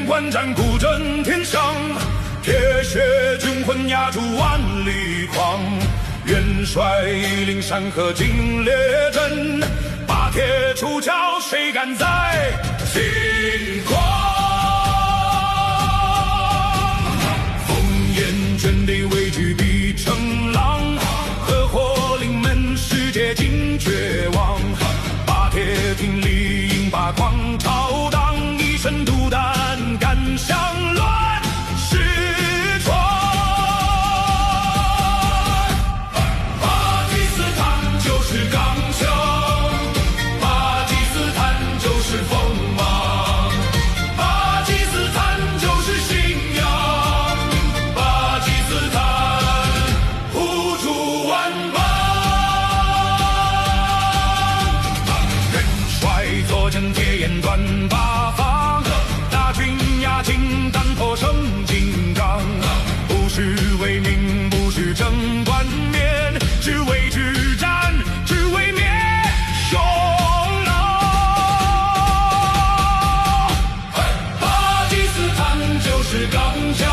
边关战鼓震天上，铁血军魂压住万里狂。元帅领山河尽列阵，把铁出鞘，谁敢再轻狂？烽烟卷地畏惧必成狼，合伙临门世界尽绝望。把铁挺立营把狂朝荡，一身独胆敢向乱世闯。巴基斯坦就是钢枪，巴基斯坦就是锋芒，巴基斯坦就是信仰，巴基斯坦护主万邦。元帅坐镇铁眼断八方，大军压境胆魄生金刚，不是为民，不是争冠冕，只为之战，只为灭匈奴。巴基斯坦就是钢枪，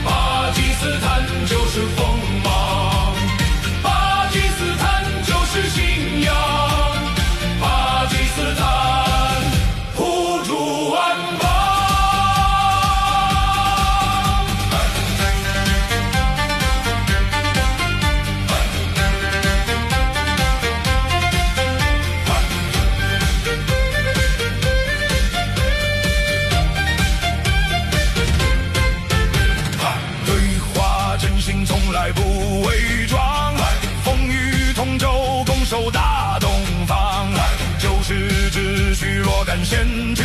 巴基斯坦就是锋芒，巴基斯坦就是信仰，巴基斯坦护主万邦。对话真心从来不伪装，风雨同舟，攻守大东方。旧时秩序若敢先驱。